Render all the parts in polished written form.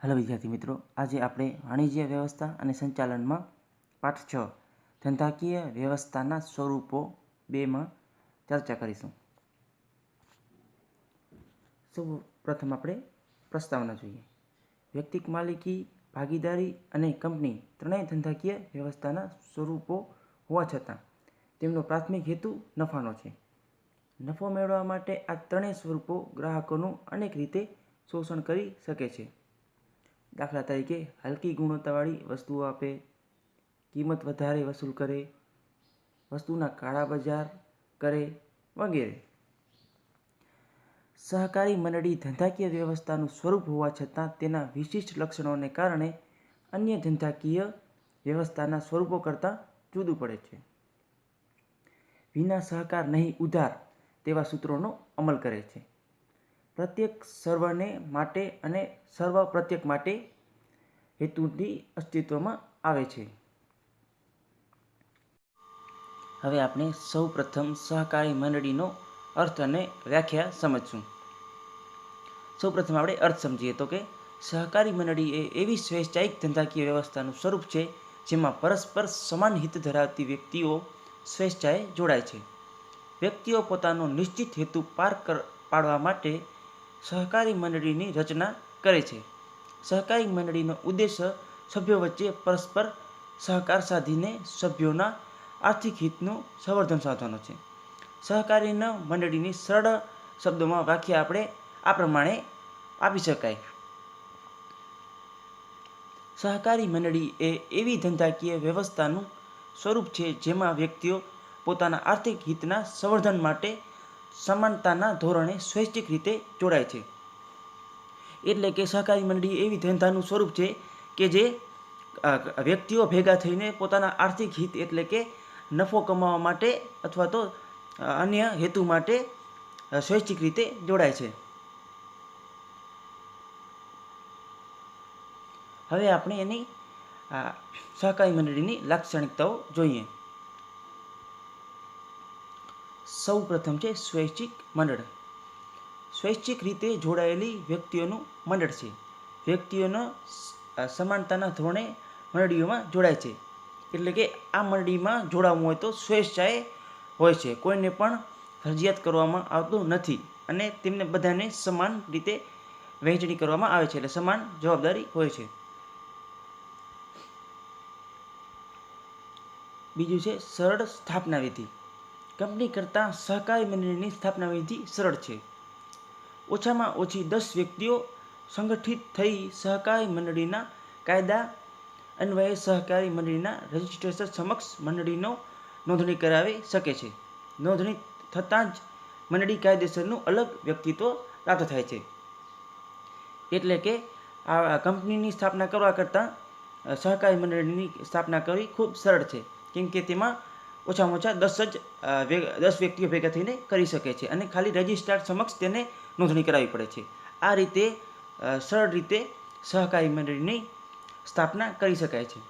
Hello विद्यार्थी मित्रों, आज આપણે વાણિજ્ય વ્યવસ્થા અને સંચાલનમાં પાઠ 6 ધંધાકીય વ્યવસ્થાના સ્વરૂપો 2 માં ચર્ચા કરીશું। સૌ પ્રથમ આપણે પ્રસ્તાવના જોઈએ। વ્યક્તિક માલિકી, ભાગીદારી અને કંપની ત્રણેય ધંધાકીય વ્યવસ્થાના સ્વરૂપો હોવા છતાં તેમનો પ્રાથમિક હેતુ નફાનો છે। નફો મેળવવા માટે આ ત્રણેય સ્વરૂપો ગ્રાહકોનું અનેક રીતે શોષણ કરી શકે છે। दाखला तरीके हल्की गुणवत्तावाળી वस्तुओं आपे, किंमत वधारे वसूल करे, वस्तुना काळा बजार करे वगैरे। सहकारी मंडળી ધંધાકીય વ્યવસ્થાનું સ્વરૂપ હોવા છતાં તેના વિશિષ્ટ લક્ષણોને કારણે અન્ય ધંધાકીય વ્યવસ્થાના સ્વરૂપો કરતાં જુદું પડે છે। વિના સહકાર નહીં ઉધાર તેવા સૂત્રોનો અમલ કરે છે। प्रत्येक सर्वने माटे अने सर्व प्रत्येक माटे हेतुनी अस्तित्वमां आवे छे। हवे आपणे सौ प्रथम सहकारी मंडळीनो अर्थ अने व्याख्या समझशुं। सौ प्रथम आपणे अर्थ समजीए तो के सहकारी मंडળી ए एवी स्वेच्छायिक धंधाकीय व्यवस्थानुं स्वरूप छे जेमां परस्पर समान हित धरावती व्यक्तिओ स्वेच्छाए जोड़ाय छे। व्यक्तिओ पोतानो निश्चित हेतु पार पाडवा माटे सहकारी मंडळीनी रचना करे छे। सहकारी मंडळीनो उद्देश्य सभ्यो वच्चे परस्पर सहकार साधीने सभ्योना आर्थिक हितનું संवर्धन साधવાનો છે। सहकारी मंडळीनी सरळ शब्दों में व्याख्या આપણે આ પ્રમાણે આપી શકાય। सहकारी मंडળી એ એવી ધંધાકીય વ્યવસ્થાનું સ્વરૂપ છે જેમાં વ્યક્તિઓ પોતાના આર્થિક હિતના સંવર્ધન માટે સમાનતાના ધોરણે સ્વૈચ્છિક રીતે જોડાય છે। એટલે કે સહકારી મંડળી એવી ધંધાનું સ્વરૂપ છે કે જે વ્યક્તિઓ ભેગા થઈને પોતાના આર્થિક હિત એટલે કે નફો કમાવા માટે અથવા તો અન્ય હેતુ માટે સ્વૈચ્છિક રીતે જોડાય છે। હવે આપણે એની સહકારી મંડળીની લાક્ષણિકતાઓ જોઈએ। સૌ પ્રથમ છે સ્વૈચ્છિક મંડળ। સ્વૈચ્છિક રીતે જોડાયેલી વ્યક્તિઓનું મંડળ છે। વ્યક્તિઓનો સમાનતાના ધોરણે મંડળીઓમાં જોડાય છે। એટલે કે આ મંડળીમાં જોડાવવું હોય તો સ્વેચ્છાએ હોય છે, કોઈને પણ ફરજિયાત કરવામાં આવતું નથી અને તેમને બધાને સમાન રીતે વહેંચણી કરવામાં આવે છે, એટલે સમાન જવાબદારી હોય છે। બીજું છે સરળ સ્થાપના વિધિ। કંપની કરતાં સહકારી મંડળીની સ્થાપના વિધિ સરળ છે। ઓછામાં ઓછી 10 વ્યક્તિઓ સંગઠિત થઈ સહકારી મંડળીના કાયદા અન્વયે સહકારી મંડળીના રજિસ્ટ્રેશન સમક્ષ મંડળીનો નોંધણી કરાવી શકે છે। નોંધણી થતાં જ મંડળી કાયદેસરનું અલગ વ્યક્તિત્વ પ્રાપ્ત થાય છે। એટલે કે આ કંપનીની સ્થાપના કરવા કરતાં સહકારી મંડળીની સ્થાપના કરવી ખૂબ સરળ છે, કેમ કે તેમાં ઓછામાં ઓછા 10 વ્યક્તિઓ ભેગા થઈને કરી શકે છે અને ખાલી રજિસ્ટ્રાર સમક્ષ તેને નોંધણી કરાવવી પડે છે। આ રીતે સરળ રીતે સહકારી મંડળીની સ્થાપના કરી શકાય છે।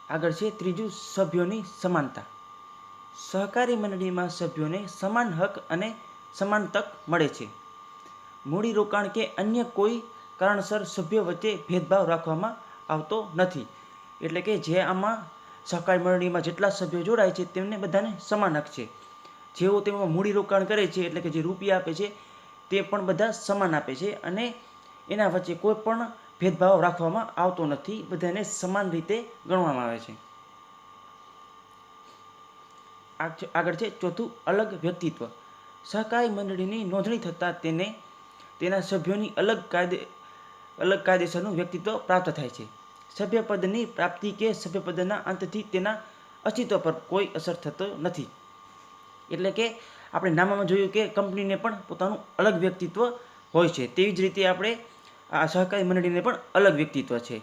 આગળ છે ત્રીજું સભ્યોની સમાનતા। સહકારી મંડળીમાં સભ્યોને સમાન હક અને સમાન તક મળે છે। મૂડી રોકાણ કે અન્ય કોઈ કારણસર સભ્યો વચ્ચે ભેદભાવ રાખવામાં આવતો નથી। એટલે કે જે આમાં સહકારી મંડળીમાં જેટલા સભ્યો જોડાય છે તેમને બધાને સમાન હક છે। જેઓ તેમાં મૂડી રોકાણ કરે છે એટલે કે જે રૂપિયા આપે છે તે પણ બધા સમાન આપે છે અને એના વચ્ચે કોઈ પણ ભેદભાવ રાખવામાં આવતો નથી, બધાને સમાન રીતે ગણવામાં આવે છે। આગળ છે ચોથું અલગ વ્યક્તિત્વ। સહકારી મંડળીની નોંધણી થતાં તેને તેના સભ્યોની અલગ કાયદેસરનું વ્યક્તિત્વ પ્રાપ્ત થાય છે। સભ્યપદની પ્રાપ્તિ કે સભ્યપદના અંતથી તેના અસ્તિત્વ પર કોઈ અસર થતો નથી। એટલે કે આપણે નામમાં જોયું કે કંપનીને પણ પોતાનું અલગ વ્યક્તિત્વ હોય છે, તેવી જ રીતે આપણે આ સહકારી મંડળીને પણ અલગ વ્યક્તિત્વ છે।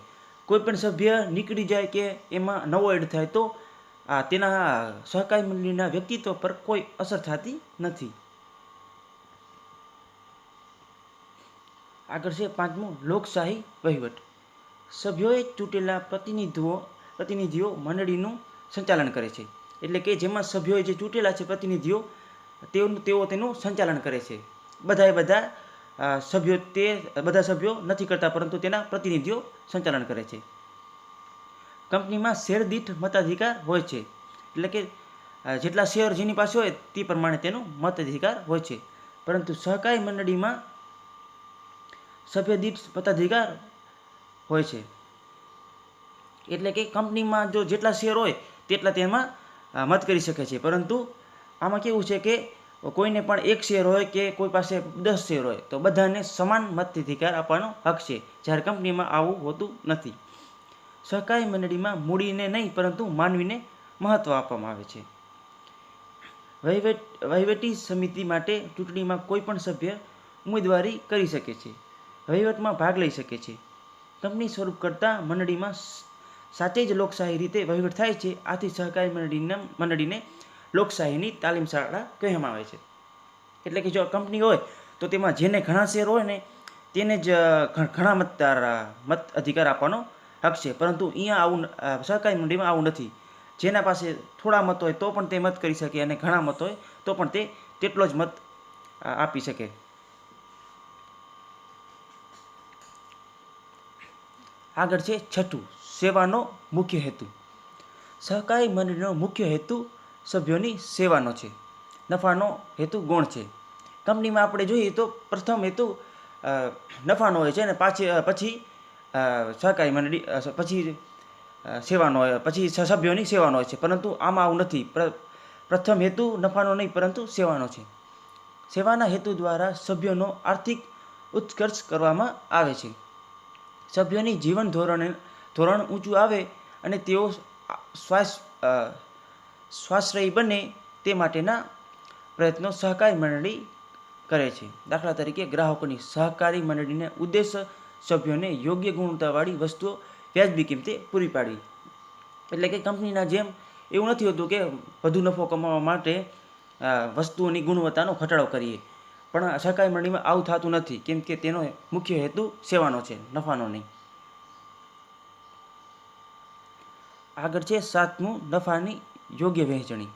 કોઈ પણ સભ્ય નીકળી જાય કે એમાં નવો એડ થાય તો તેના સહકારી મંડળીના વ્યક્તિત્વ પર કોઈ અસર થતી નથી। આગળ છે પાંચમું લોકશાહી વહીવટ। સભ્યોએ ચૂંટેલા પ્રતિનિધિઓ મંડળીનું સંચાલન કરે છે। એટલે કે જેમાં સભ્યોએ જે ચૂંટેલા છે પ્રતિનિધિઓ તેઓ તેનું સંચાલન કરે છે। બધા સભ્યો તે બધા સભ્યો નથી કરતા, પરંતુ તેના પ્રતિનિધિઓ સંચાલન કરે છે. કંપનીમાં શેર દીઠ મતાધિકાર હોય છે, એટલે કે જેટલા શેર જેની પાસે હોય તે પ્રમાણે તેનો મતાધિકાર હોય છે. પરંતુ સહકારી મંડળીમાં સભ્ય દીઠ મતાધિકાર હોય છે, એટલે કે કંપનીમાં જો જેટલા શેર હોય તેટલા તેમાં મત કરી શકે છે. પરંતુ આમાં કેવું છે કે કોઈને પણ એક શેર હોય કે કોઈ પાસે 10 શેર હોય તો બધાને સમાન મતાધિકાર આપવાનો હક છે, જ્યારે કંપનીમાં આવું હોતું નથી. સહકારી મંડળીમાં મૂડીને નહીં પરંતુ માનવીને મહત્ત્વ આપવામાં આવે છે. વહીવટી સમિતિ માટે ચૂંટણીમાં કોઈ પણ સભ્ય ઉમેદવારી કરી શકે છે, વહીવટમાં ભાગ લઈ શકે છે. કંપની સ્વરૂપ કરતાં મંડળીમાં સાચે જ લોકશાહી રીતે વહીવટ થાય છે. આથી સહકારી મંડળીને લોકશાહીની તાલીમ શાળા કહેવામાં આવે છે. એટલે કે જો કંપની હોય તો તેમાં જેને ઘણા શેર હોય ને તેને જ ઘણા મત અધિકાર આપવાનો હક છે. પરંતુ અહીંયા આવું સહકારી મંડળીમાં આવું નથી. જેના પાસે થોડા મત હોય તો પણ તે મત કરી શકે, અને ઘણા મત હોય તો પણ તે તેટલો જ મત આપી શકે. આગળ છે છઠ્ઠું, સેવાનો મુખ્ય હેતુ. સહકારી મંડળીનો મુખ્ય હેતુ સભ્યોની સેવાનો છે. નફાનો હેતુ ગૌણ છે. કંપનીમાં આપણે જોઈએ તો પ્રથમ હેતુ નફાનો હોય છે, અને પછી સહકારી મંડળી પછી સેવાનો હોય, પછી સભ્યોની સેવાનો હોય છે. પરંતુ આમાં આવું નથી. પ્રથમ હેતુ નફાનો નહીં પરંતુ સેવાનો છે. સેવાના હેતુ દ્વારા સભ્યોનો આર્થિક ઉત્કર્ષ કરવામાં આવે છે. સભ્યોની જીવન ધોરણ ઊંચું આવે અને તેઓ સ્વાશ્રયી બને તે માટેના પ્રયત્નો સહકારી મંડળી કરે છે. દાખલા તરીકે ગ્રાહકોની સહકારી મંડળીને ઉદ્દેશ સભ્યોને યોગ્ય ગુણવત્તાવાળી વસ્તુઓ વ્યાજબી કિંમતે પૂરી પાડવી. એટલે કે કંપનીના જેમ એવું નથી હોતું કે વધુ નફો કમાવા માટે વસ્તુઓની ગુણવત્તાનો ઘટાડો કરીએ, પણ સહકારી મંડળીમાં આવું થતું નથી, કેમ કે તેનો મુખ્ય હેતુ સેવાનો છે, નફાનો નહીં. આગળ છે સાતમું, નફાની યોગ્ય વહેંચણી.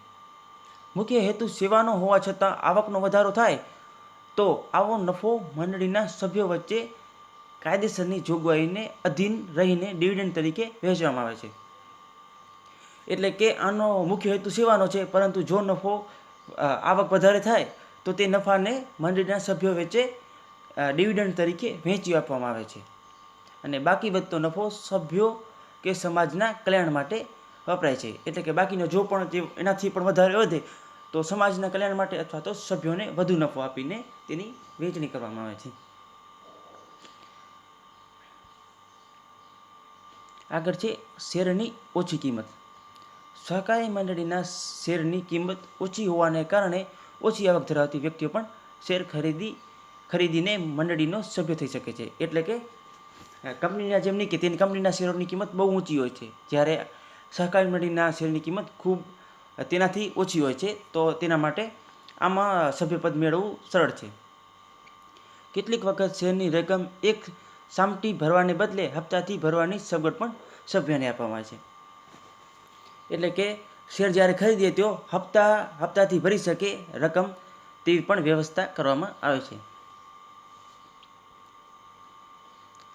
મુખ્ય હેતુ સેવાનો હોવા છતાં આવકનો વધારો થાય તો આવો નફો મંડળીના સભ્યો વચ્ચે કાયદેસરની જોગવાઈને અધીન રહીને ડિવિડન્ડ તરીકે વહેંચવામાં આવે છે. એટલે કે આનો મુખ્ય હેતુ સેવાનો છે, પરંતુ જો નફો આવક વધારે થાય તો તે નફાને મંડળીના સભ્યો વચ્ચે ડિવિડન્ડ તરીકે વહેંચી આપવામાં આવે છે, અને બાકી વધતો નફો સભ્યો કે સમાજના કલ્યાણ માટે વપરાય છે. એટલે કે બાકીનો જો પણ એનાથી પણ વધારે વધે તો સમાજના કલ્યાણ માટે અથવા તો સભ્યોને વધુ નફો આપીને તેની વહેંચણી કરવામાં આવે છે. આગળ છે શેરની ઓછી કિંમત. સહકારી મંડળીના શેરની કિંમત ઓછી હોવાને કારણે ઓછી આવક ધરાવતી વ્યક્તિઓ પણ શેર ખરીદીને મંડળીનો સભ્ય થઈ શકે છે. એટલે કે કંપનીના જેમ નહીં કે તેની કંપનીના શેરોની કિંમત બહુ ઊંચી હોય છે, જ્યારે સહકારી મંડળીના શેરની કિંમત ખૂબ તેનાથી ઓછી હોય છે. તો તેના માટે આમાં સભ્યપદ મેળવવું સરળ છે. કેટલીક વખત શેરની રકમ એક સામટી ભરવાને બદલે હપ્તાથી ભરવાની સગવડ પણ સભ્યોને આપવામાં આવે છે. એટલે કે શેર જ્યારે ખરીદીએ તો હપ્તાથી ભરી શકે રકમ, તેવી પણ વ્યવસ્થા કરવામાં આવે છે.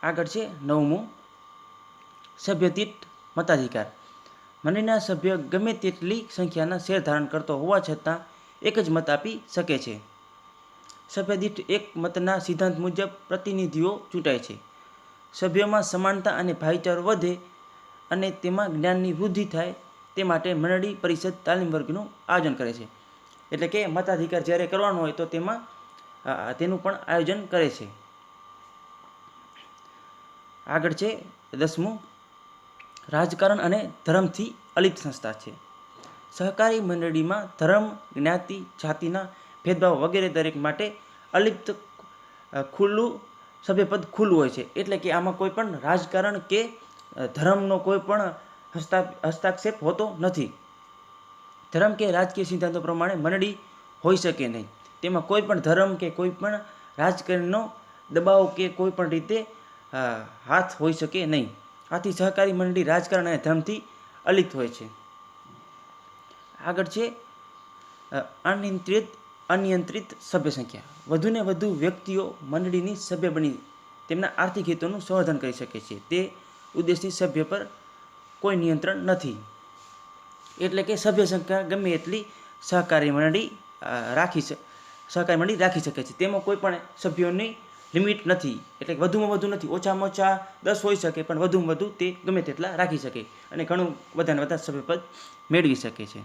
આગળ છે નવમું, સભ્ય દીઠ મતાધિકાર. મંડળીના સભ્ય ગમે તેટલી સંખ્યાના શેર ધારણ કરતો હોવા છતાં એક જ મત આપી શકે છે. સભ્ય દીઠ એક મતના સિદ્ધાંત મુજબ પ્રતિનિધિઓ ચૂંટાય છે. સભ્યોમાં સમાનતા અને ભાઈચારો વધે અને તેમાં જ્ઞાનની વૃદ્ધિ થાય તે માટે મંડળી પરિષદ તાલીમ વર્ગનું આયોજન કરે છે. એટલે કે મતાધિકાર જ્યારે કરવાનો હોય તો તેમાં તેનું પણ આયોજન કરે છે. આગળ છે 10મું, રાજકારણ અને ધર્મથી અલિપ્ત સંસ્થા છે. સહકારી મંડળીમાં ધર્મ, જ્ઞાતિ, જાતિના ભેદભાવ વગેરે દરેક માટે અલિપ્ત સભ્યપદ ખુલ્લું હોય છે. એટલે કે આમાં કોઈ પણ રાજકારણ કે ધર્મનો કોઈ પણ હસ્તક્ષેપ હોતો નથી. ધર્મ કે રાજકીય સિદ્ધાંતો પ્રમાણે મંડળી હોઈ શકે નહીં. તેમાં કોઈ પણ ધર્મ કે કોઈ પણ રાજકારણનો દબાવ કે કોઈ પણ રીતે હાથ હોઈ શકે નહીં. આથી સહકારી મંડળી રાજકારણ અને ધર્મથી અલિપ્ત હોય છે. આગળ છે અનિયંત્રિત અનિયંત્રિત સભ્ય સંખ્યા. વધુને વધુ વ્યક્તિઓ મંડળીની સભ્ય બની તેમના આર્થિક હિતોનું સંવર્ધન કરી શકે છે તે ઉદ્દેશથી સભ્ય પર કોઈ નિયંત્રણ નથી. એટલે કે સભ્ય સંખ્યા ગમે એટલી સહકારી મંડળી રાખી શકે છે. તેમાં કોઈ પણ સભ્યોની લિમિટ નથી. એટલે વધુમાં વધુ નથી, ઓછામાં ઓછા 10 હોઈ શકે, પણ વધુમાં વધુ તે ગમે તેટલા રાખી શકે અને ઘણું વધારે વધારે સભ્યપદ મેળવી શકે છે.